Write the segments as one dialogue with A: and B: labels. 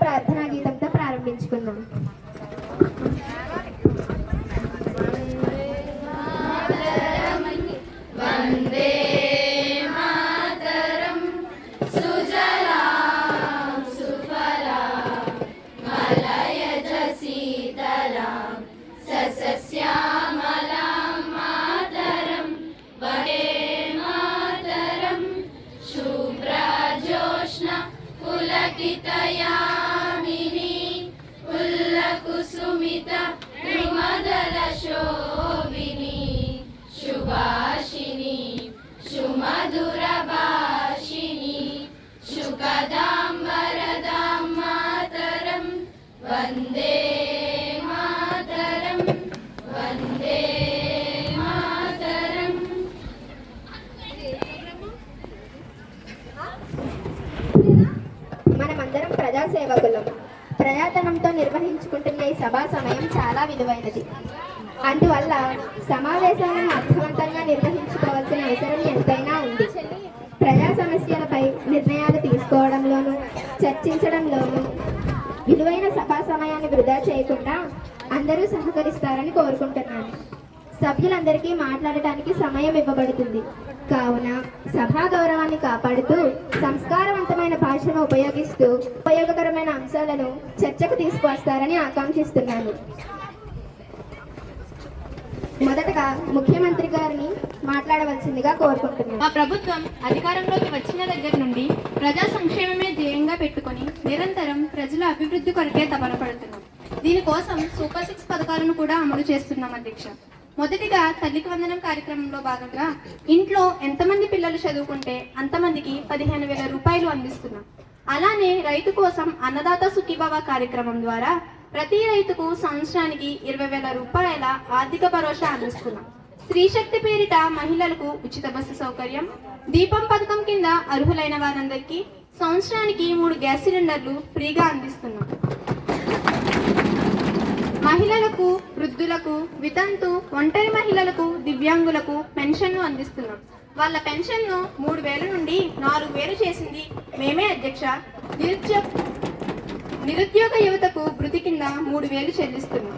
A: ప్రార్థనా గీతంతో ప్రారంభించుకుందాం.
B: వందే మాతరం సుజలాం సుఫలాం మలయజ శీతలాం సస్యశ్యామలాం మాతరం వందే మాతరం శుభ్రజోష్ణ పులకితయామిని పుల్లకుసుమిత ద్రుమదల శోభిని శుభాషిణి సుమధుర భాషిణి శుకదాం వరదాం మాతరం వందే మాతరం వందే మాతరం.
A: మనమందరం ప్రజాసేవకులం. ప్రయాతనంతో నిర్వహించుకుంటున్న ఈ సభా సమయం చాలా విలువైనది. అందువల్ల సమావేశాలను అర్థవంతంగా నిర్వహించుకోవాల్సిన అవసరం ఎంతైనా ఉంది. ప్రజా సమస్యలపై నిర్ణయాలు తీసుకోవడంలోనూ చర్చించడంలోనూ విలువైన సభా సమయాన్ని వృధా చేయకుండా అందరూ సహకరిస్తారని కోరుకుంటున్నాను. సభ్యులందరికీ మాట్లాడటానికి సమయం ఇవ్వబడుతుంది. కావున సభా గౌరవాన్ని కాపాడుతూ సంస్కారవంతమైన భాషను ఉపయోగిస్తూ ఉపయోగకరమైన అంశాలను చర్చకు తీసుకువస్తారని ఆకాంక్షిస్తున్నాను. మొదటగా ముఖ్యమంత్రి గారిని మాట్లాడవలసిందిగా కోరుకుంటున్నాను.
C: మా ప్రభుత్వం అధికారంలోకి వచ్చిన దగ్గర నుండి ప్రజా సంక్షేమమే ధ్యేయంగా పెట్టుకొని నిరంతరం ప్రజల అభివృద్ధి కొరకే తపన పడుతున్నాం. దీనికోసం సూపర్ 6 పథకాలను కూడా అమలు చేస్తున్నాం అధ్యక్ష. మొదటిగా తల్లికి వందనం కార్యక్రమంలో భాగంగా ఇంట్లో ఎంతమంది పిల్లలు చదువుకుంటే అంతమందికి 15,000 రూపాయలు అందిస్తున్నాం. అలానే రైతు కోసం అన్నదాత సుఖీభవ కార్యక్రమం ద్వారా ప్రతి రైతుకు సంవత్సరానికి 20,000 రూపాయల ఆర్థిక భరోసా అందిస్తున్నాం. స్త్రీశక్తి పేరిట మహిళలకు ఉచిత బస్సు సౌకర్యం, దీపం పథకం కింద అర్హులైన వారందరికీ సంవత్సరానికి 3 గ్యాస్ సిలిండర్లు ఫ్రీగా అందిస్తున్నాం. మహిళలకు, వృద్ధులకు, వితంతు, ఒంటరి మహిళలకు, దివ్యాంగులకు పెన్షన్ను అందిస్తున్నాం. వాళ్ళ పెన్షన్ను 3,000 నుండి 4,000 చేసింది మేమే అధ్యక్ష. నిరుద్యోగ యువతకు వృత్తి కింద 3,000 చెల్లిస్తున్నాం.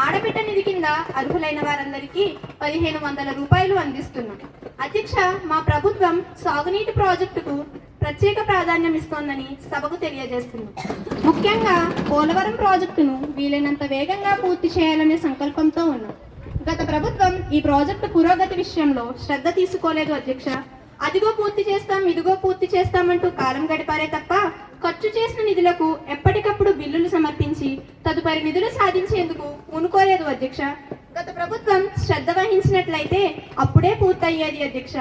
C: ఆడబిడ్డ నిధి కింద అర్హులైన వారందరికీ 1,500 రూపాయలు అందిస్తున్నాం. అధ్యక్ష, మా ప్రభుత్వం సాగునీటి ప్రాజెక్టుకు ప్రత్యేక ప్రాధాన్యం ఇస్తోందని సభకు తెలియజేస్తున్నాం. ముఖ్యంగా పోలవరం ప్రాజెక్టును వీలైనంత వేగంగా పూర్తి చేయాలనే సంకల్పంతో ఉన్నాం. గత ప్రభుత్వం ఈ ప్రాజెక్టు పురోగతి విషయంలో శ్రద్ధ తీసుకోలేదు అధ్యక్ష. అదిగో పూర్తి చేస్తాం, ఇదిగో పూర్తి చేస్తామంటూ కాలం గడిపారే తప్ప ఖర్చు చేసిన నిధులకు ఎప్పటికప్పుడు బిల్లులు సమర్పించి తదుపరి నిధులు సాధించేందుకు మునుకోలేదు అధ్యక్ష. గత ప్రభుత్వం శ్రద్ధ వహించినట్లయితే అప్పుడే పూర్తయ్యేది అధ్యక్ష.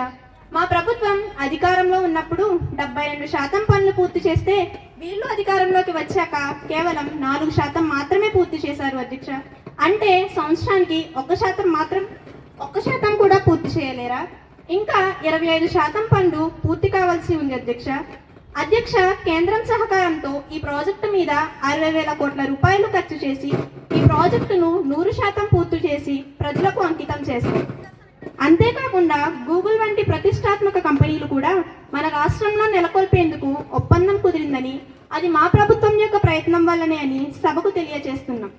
C: మా ప్రభుత్వం అధికారంలో ఉన్నప్పుడు 72% పనులు పూర్తి చేస్తే వీళ్ళు అధికారంలోకి వచ్చాక కేవలం 4% మాత్రమే పూర్తి చేశారు అధ్యక్ష. అంటే సంవత్సరానికి 1% కూడా పూర్తి చేయలేరా? ఇంకా 25% పనులు పూర్తి కావాల్సి ఉంది అధ్యక్ష. కేంద్రం సహకారంతో ఈ ప్రాజెక్టు మీద 60,000 కోట్ల రూపాయలు ఖర్చు చేసి ఈ ప్రాజెక్టును 100% పూర్తి చేసి ప్రజలకు అంకితం చేస్తాం. అంతేకాకుండా గూగుల్ వంటి ప్రతిష్టాత్మక కంపెనీలు కూడా మన రాష్ట్రంలో నెలకొల్పేందుకు ఒప్పందం కుదిరిందని, అది మా ప్రభుత్వం యొక్క ప్రయత్నం వల్లనే అని సభకు తెలియజేస్తున్నాం.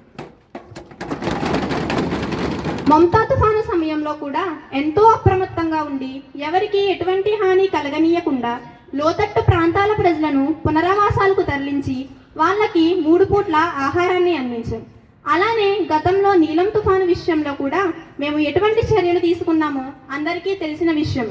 C: మమతా తుఫాను సమయంలో కూడా ఎంతో అప్రమత్తంగా ఉండి ఎవరికి ఎటువంటి హాని కలగనీయకుండా లోతట్టు ప్రాంతాల ప్రజలను పునరావాసాలకు తరలించి వాళ్ళకి 3 పూట్ల ఆహారాన్ని అందించాం. అలానే గతంలో నీలం తుఫాను విషయంలో కూడా మేము ఎటువంటి చర్యలు తీసుకున్నామో అందరికీ తెలిసిన విషయం.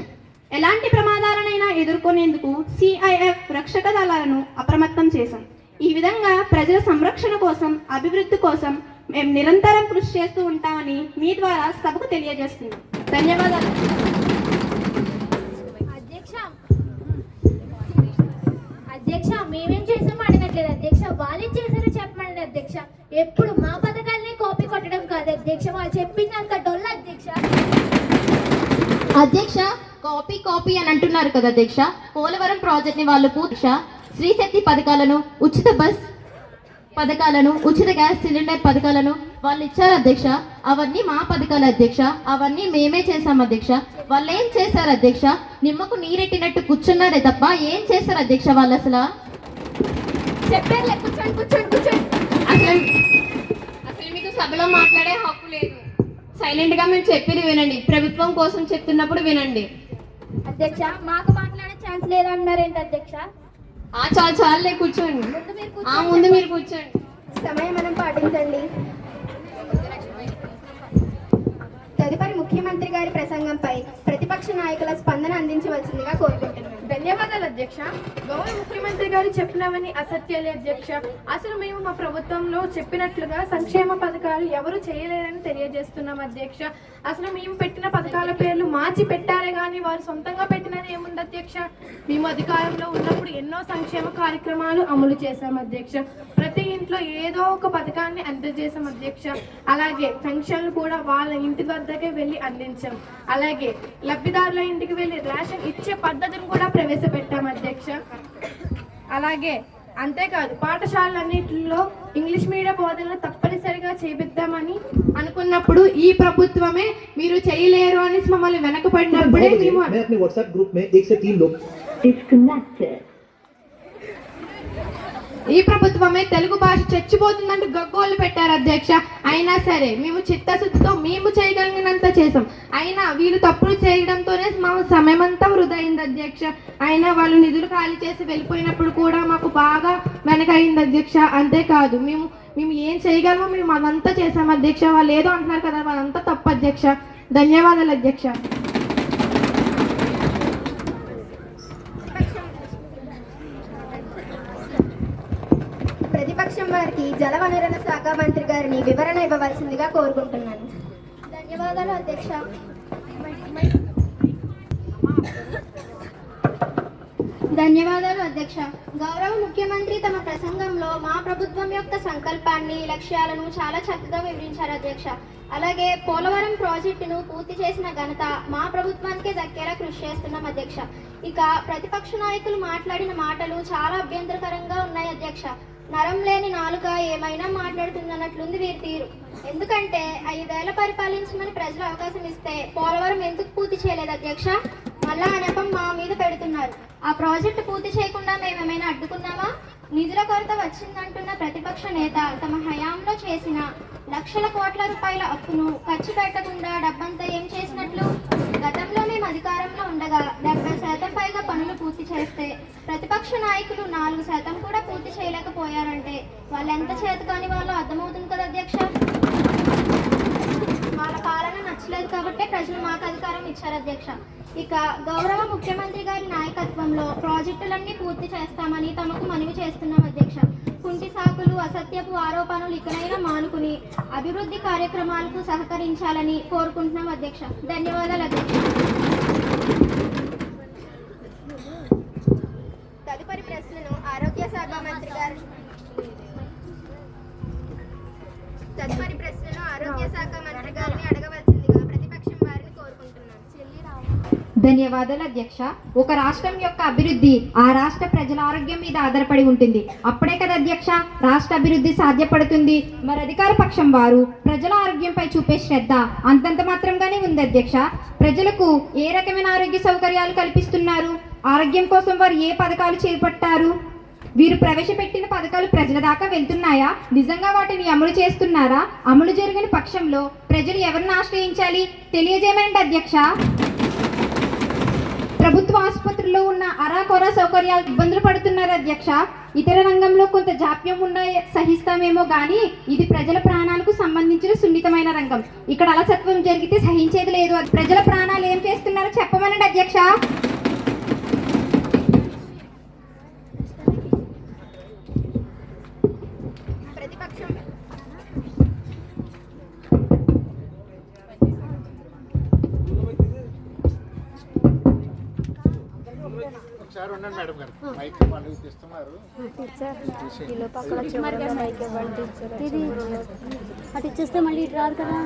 C: ఎలాంటి ప్రమాదాలనైనా ఎదుర్కొనేందుకు CIF రక్షక దళాలను అప్రమత్తం చేశాం. ఈ విధంగా ప్రజల సంరక్షణ కోసం, అభివృద్ధి కోసం మేము నిరంతరం కృషి చేస్తూ ఉంటామని మీ ద్వారా సభకు తెలియజేస్తున్నాం. ధన్యవాదాలు.
B: అధ్యక్ష, మేమేం చేసామో అడగట్లేదు అధ్యక్ష, వాళ్ళేం చేశారో చెప్పమండి అధ్యక్ష. ఎప్పుడు మా పథకాలనే కాపీ కొట్టడం కాదు అధ్యక్ష, వాళ్ళు చెప్పిందంత డొల్ల అధ్యక్ష.
D: అధ్యక్ష, కాపీ అని అంటున్నారు కదా అధ్యక్ష. పోలవరం ప్రాజెక్ట్ ని వాళ్ళు స్త్రీ శక్తి పథకాలను, ఉచిత బస్ పథకాలను, ఉచిత గ్యాస్ సిలిండర్ పథకాలను వాళ్ళు ఇచ్చారు అధ్యక్ష. అవన్నీ మా పథకాలు అధ్యక్ష, అవన్నీ మేమే చేశాం అధ్యక్ష. వాళ్ళు ఏం చేశారు అధ్యక్ష? నిమ్మకు నీరెట్టినట్టు కూర్చున్నారే తప్ప ఏం చేశారు అధ్యక్ష వాళ్ళు అసలు?
A: చెప్పారులే, కూర్చోండి కూర్చోండి కూర్చోండి.
C: అసలు అసలు మీకు సభలో మాట్లాడే హక్కు లేదు. సైలెంట్ గా మేము చెప్పేది వినండి. ప్రభుత్వం కోసం చెప్తున్నప్పుడు వినండి.
B: అధ్యక్ష మాకు మాట్లాడే ఛాన్స్ లేదన్నారేంటి అధ్యక్ష?
C: చాలు చాలులే, కూర్చోండి. ముందు మీరు కూర్చోండి.
A: సమయం పాటించండి. తదుపరి ముఖ్యమంత్రి గారి ప్రసంగంపై ప్రతిపక్ష నాయకుల స్పందన అందించవలసిందిగా కోరుకుంటున్నాను.
E: ధన్యవాదాలు అధ్యక్ష. గౌరవ ముఖ్యమంత్రి గారు చెప్పినవని అసత్యాలే అధ్యక్ష. అసలు మేము మా ప్రభుత్వంలో చెప్పినట్లుగా సంక్షేమ పథకాలు ఎవరు చేయలేరని తెలియజేస్తున్నాం అధ్యక్ష. అసలు మేము పెట్టిన పథకాల పేర్లు మార్చి పెట్టారే కానీ వారు సొంతంగా పెట్టినది ఏముంది అధ్యక్ష? మేము అధికారంలో ఉన్నప్పుడు ఎన్నో సంక్షేమ కార్యక్రమాలు అమలు చేశాం అధ్యక్ష. ప్రతి ఇంట్లో ఏదో ఒక పథకాన్ని అందజేశాం అధ్యక్ష. అలాగే పెన్షన్లు కూడా వాళ్ళ ఇంటి వద్దకే వెళ్ళి అందించాం. అలాగే లబ్ధిదారుల ఇంటికి వెళ్ళి రేషన్ ఇచ్చే పద్ధతిని కూడా ప్రవేశపెట్టాం అధ్యక్ష. అలాగే అంతేకాదు పాఠశాలన్నింటిలో ఇంగ్లీష్ మీడియం బోధనలు తప్పనిసరిగా చేపిద్దామని అనుకున్నప్పుడు ఈ ప్రభుత్వమే మీరు చేయలేరు అని మమ్మల్ని వెనకబడినప్పుడే మేము
F: मैं अपने व्हाट्सएप ग्रुप में 1 से 3 लोग
C: ఈ ప్రభుత్వమే తెలుగు భాష చచ్చిపోతుందంటూ గగ్గోలు పెట్టారు అధ్యక్ష. అయినా సరే మేము చిత్తశుద్ధితో మేము చేయగలిగినంత చేసాం. అయినా వీళ్ళు తప్పులు చేయడంతోనే మా సమయం అంతా వృధా అయింది అధ్యక్ష. అయినా వాళ్ళు నిధులు ఖాళీ చేసి వెళ్ళిపోయినప్పుడు కూడా మాకు బాగా వెనకయింది అధ్యక్ష. అంతేకాదు మేము ఏం చేయగలమో మేము అదంతా చేసాం అధ్యక్ష. వాళ్ళు ఏదో అంటున్నారు కదా, వాళ్ళంతా తప్పు అధ్యక్ష. ధన్యవాదాలు అధ్యక్ష.
A: ప్రతిపక్షం వారికి జలవనరుల శాఖ మంత్రి గారిని వివరణ ఇవ్వవలసిందిగా కోరుకుంటున్నాను.
B: ధన్యవాదాలు అధ్యక్ష.
A: ధన్యవాదాలు అధ్యక్ష. గౌరవ ముఖ్యమంత్రి తమ ప్రసంగంలో మా ప్రభుత్వం యొక్క సంకల్పాన్ని, లక్ష్యాలను చాలా చక్కగా వివరించారు అధ్యక్ష. అలాగే పోలవరం ప్రాజెక్టును పూర్తి చేసిన ఘనత మా ప్రభుత్వానికే దక్కేలా కృషి చేస్తున్నాం అధ్యక్ష. ఇక ప్రతిపక్ష నాయకులు మాట్లాడిన మాటలు చాలా అభ్యంతరకరంగా ఉన్నాయి అధ్యక్ష. నరం లేని నాలుక ఏమైనా మాట్లాడుతుందన్నట్లుంది వీరి తీరు. ఎందుకంటే 5 ఏళ్ల పరిపాలించమని ప్రజలు అవకాశం ఇస్తే పోలవరం ఎందుకు పూర్తి చేయలేదు అధ్యక్ష? మళ్ళా నెపం మా మీద పెడుతున్నారు. ఆ ప్రాజెక్టు పూర్తి చేయకుండా మేమేమైనా అడ్డుకున్నామా? నిధుల కొరత వచ్చిందంటున్న ప్రతిపక్ష నేత తమ హయాంలో చేసిన లక్షల కోట్ల రూపాయల అప్పును ఖర్చు పెట్టకుండా డబ్బంతా ఏం చేసినట్లు? గతంలో మేము అధికారంలో ఉండగా 70% పైగా పనులు పూర్తి చేస్తే ప్రతిపక్ష నాయకులు 4% కూడా పూర్తి చేయలేకపోయారంటే వాళ్ళు ఎంత చేతకాని వాళ్ళో అర్థమవుతుంది కదా అధ్యక్ష. వాళ్ళ పాలన నచ్చలేదు కాబట్టే ప్రజలు మాకు అధికారం ఇచ్చారు అధ్యక్ష. ఇక గౌరవ ముఖ్యమంత్రి గారి నాయకత్వంలో ప్రాజెక్టులన్నీ పూర్తి చేస్తామని తమకు మనవి చేస్తున్నాం అధ్యక్ష. కుంటి సాకులు, అసత్యపు ఆరోపణలు ఇకనైనా మానుకుని అభివృద్ధి కార్యక్రమాలకు సహకరించాలని కోరుకుంటున్నాం అధ్యక్ష. ధన్యవాదాలు అధ్యక్ష. తదుపరి ప్రశ్నను ఆరోగ్య శాఖ మంత్రి గారు గారిని అడగవలసిందిగా ప్రతిపక్షం వారిని కోరుకుంటున్నాను.
G: ధన్యవాదాలు అధ్యక్ష. ఒక రాష్ట్రం యొక్క అభివృద్ధి ఆ రాష్ట్ర ప్రజల ఆరోగ్యం మీద ఆధారపడి ఉంటుంది. అప్పుడే కదా అధ్యక్ష రాష్ట్ర అభివృద్ధి సాధ్యపడుతుంది. మరి అధికార పక్షం వారు ప్రజల ఆరోగ్యంపై చూపే శ్రద్ధ అంతంత మాత్రంగానే ఉంది అధ్యక్ష. ప్రజలకు ఏ రకమైన ఆరోగ్య సౌకర్యాలు కల్పిస్తున్నారు? ఆరోగ్యం కోసం వారు ఏ పథకాలు చేపట్టారు? వీరు ప్రవేశపెట్టిన పథకాలు ప్రజల దాకా వెళ్తున్నాయా? నిజంగా వాటిని అమలు చేస్తున్నారా? అమలు జరిగిన పక్షంలో ప్రజలు ఎవరిని ఆశ్రయించాలి? తెలియజేయమండి అధ్యక్ష. ప్రభుత్వ ఆసుపత్రుల్లో ఉన్న అరాకొరా సౌకర్యాలు ఇబ్బందులు పడుతున్నారు అధ్యక్ష. ఇతర రంగంలో కొంత జాప్యం ఉన్న సహిస్తామేమో కానీ ఇది ప్రజల ప్రాణాలకు సంబంధించిన సున్నితమైన రంగం. ఇక్కడ అలసత్వం జరిగితే సహించేది లేదు. ప్రజల ప్రాణాలు ఏం చేస్తున్నారో చెప్పమనండి అధ్యక్ష.
H: ఒకసారి ఉండండి మేడం గారు, మైక్ వాళ్ళు ఇస్తున్నారు.
I: అటు ఇచ్చేస్తే మళ్ళీ ఇటు రాదు కదా.